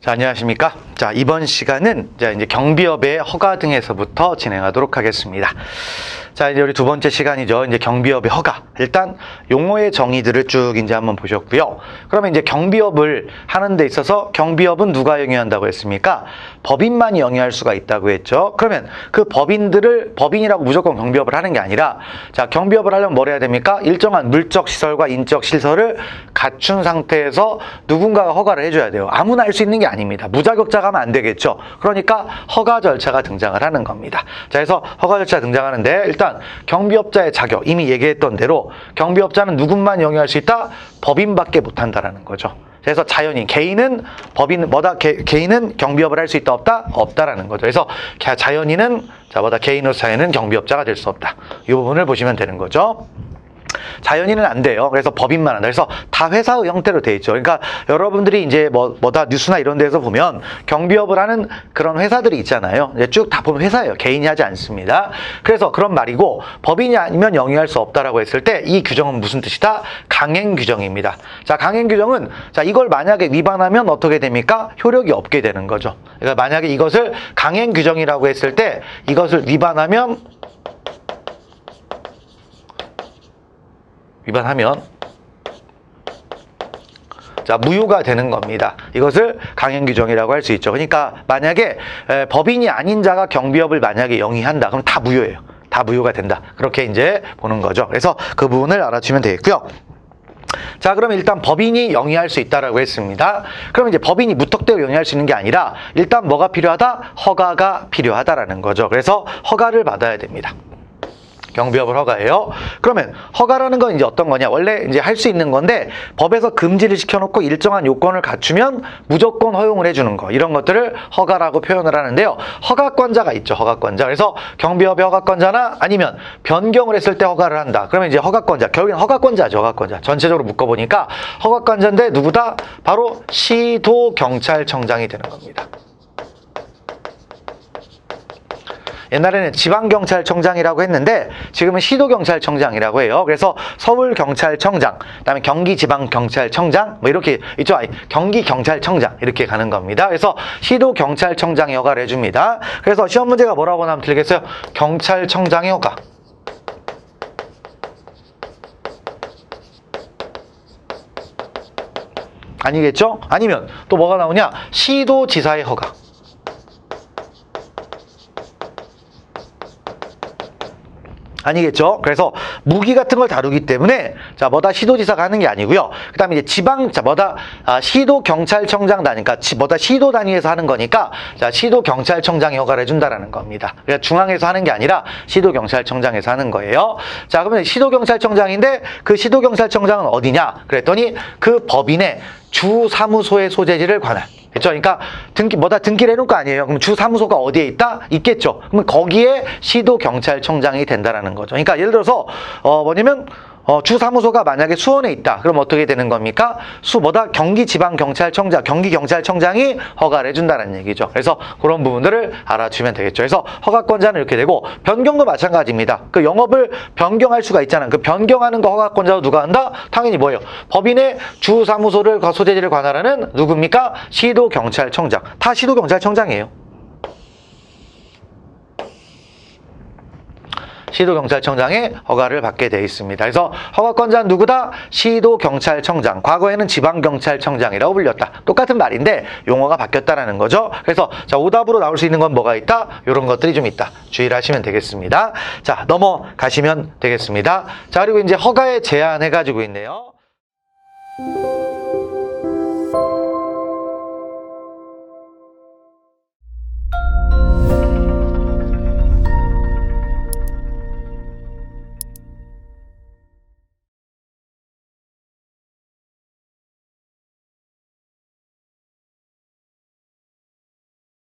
자, 안녕하십니까. 자, 이번 시간은 이제 경비업의 허가 등에서부터 진행하도록 하겠습니다. 자, 이제 우리 두 번째 시간이죠. 이제 경비업의 허가. 일단 용어의 정의들을 쭉 이제 한번 보셨고요. 그러면 이제 경비업을 하는 데 있어서 경비업은 누가 영위한다고 했습니까? 법인만이 영위할 수가 있다고 했죠. 그러면 그 법인이라고 무조건 경비업을 하는 게 아니라, 자, 경비업을 하려면 뭘 해야 됩니까? 일정한 물적 시설과 인적 시설을 갖춘 상태에서 누군가가 허가를 해줘야 돼요. 아무나 할 수 있는 게 아닙니다. 무자격자가 하면 안 되겠죠. 그러니까 허가 절차가 등장을 하는 겁니다. 자, 그래서 허가 절차가 등장하는데, 일단 경비업자의 자격, 이미 얘기했던 대로 경비업자는 누군만 영위할 수 있다? 법인밖에 못한다라는 거죠. 그래서 자연인, 개인은 개인은 경비업을 할 수 있다, 없다? 없다라는 거죠. 그래서 자연인은, 개인으로서 자연은 경비업자가 될 수 없다. 이 부분을 보시면 되는 거죠. 자연인은 안 돼요. 그래서 법인만 한다. 그래서 다 회사의 형태로 돼 있죠. 그러니까 여러분들이 이제 뉴스나 이런 데서 보면 경비업을 하는 그런 회사들이 있잖아요. 이제 쭉 다 보면 회사예요. 개인이 하지 않습니다. 그래서 그런 말이고, 법인이 아니면 영위할 수 없다라고 했을 때 이 규정은 무슨 뜻이다? 강행 규정입니다. 자, 강행 규정은, 자, 이걸 만약에 위반하면 어떻게 됩니까? 효력이 없게 되는 거죠. 그러니까 만약에 이것을 강행 규정이라고 했을 때 이것을 위반하면 자, 무효가 되는 겁니다. 이것을 강행 규정이라고 할 수 있죠. 그러니까 만약에 법인이 아닌 자가 경비업을 만약에 영위한다, 그럼 다 무효예요. 다 무효가 된다. 그렇게 이제 보는 거죠. 그래서 그 부분을 알아주시면 되겠고요. 자, 그럼 일단 법인이 영위할 수 있다라고 했습니다. 그럼 이제 법인이 무턱대고 영위할 수 있는 게 아니라 일단 뭐가 필요하다? 허가가 필요하다라는 거죠. 그래서 허가를 받아야 됩니다. 경비업을 허가해요. 그러면 허가라는 건 이제 어떤 거냐? 원래 이제 할 수 있는 건데 법에서 금지를 시켜놓고 일정한 요건을 갖추면 무조건 허용을 해주는 거, 이런 것들을 허가라고 표현을 하는데요. 허가권자가 있죠. 허가권자. 그래서 경비업의 허가권자나 아니면 변경을 했을 때 허가를 한다. 그러면 이제 허가권자, 결국엔 허가권자죠. 허가권자. 전체적으로 묶어보니까 허가권자인데 누구다? 바로 시도경찰청장이 되는 겁니다. 옛날에는 지방경찰청장이라고 했는데 지금은 시도경찰청장이라고 해요. 그래서 서울경찰청장, 그다음에 경기지방경찰청장, 뭐 이렇게 있죠. 경기경찰청장 이렇게 가는 겁니다. 그래서 시도경찰청장이 허가를 해줍니다. 그래서 시험 문제가 뭐라고 나오면 틀리겠어요? 경찰청장의 허가. 아니겠죠? 아니면 또 뭐가 나오냐? 시도지사의 허가. 아니겠죠? 그래서 무기 같은 걸 다루기 때문에 시도지사가 하는 게 아니고요. 그 다음에 이제 시도경찰청장 단위니까 시도 단위에서 하는 거니까 시도경찰청장이 허가를 해준다라는 겁니다. 그러니까 중앙에서 하는 게 아니라 시도경찰청장에서 하는 거예요. 자, 그러면 시도경찰청장인데 그 시도경찰청장은 어디냐? 그랬더니 그 법인의 주사무소의 소재지를 관할. 그렇죠? 그러니까 등기를 해놓을 거 아니에요. 그럼 주사무소가 어디에 있다? 있겠죠. 그럼 거기에 시도경찰청장이 된다라는 거죠. 그러니까 예를 들어서 주사무소가 만약에 수원에 있다. 그럼 어떻게 되는 겁니까? 경기경찰청장이 허가를 해준다는 얘기죠. 그래서 그런 부분들을 알아주면 되겠죠. 그래서 허가권자는 이렇게 되고, 변경도 마찬가지입니다. 그 영업을 변경할 수가 있잖아요. 그 변경하는 거 허가권자도 누가 한다? 당연히 뭐예요? 법인의 주사무소를 소재지를 관할하는 누굽니까? 시도경찰청장. 다 시도경찰청장이에요. 시도경찰청장의 허가를 받게 되어 있습니다. 그래서 허가권자는 누구다? 시도경찰청장. 과거에는 지방경찰청장이라고 불렸다. 똑같은 말인데 용어가 바뀌었다라는 거죠. 그래서 오답으로 나올 수 있는 건 뭐가 있다? 이런 것들이 좀 있다. 주의를 하시면 되겠습니다. 자, 넘어가시면 되겠습니다. 자, 그리고 이제 허가에 제한해가지고 있네요.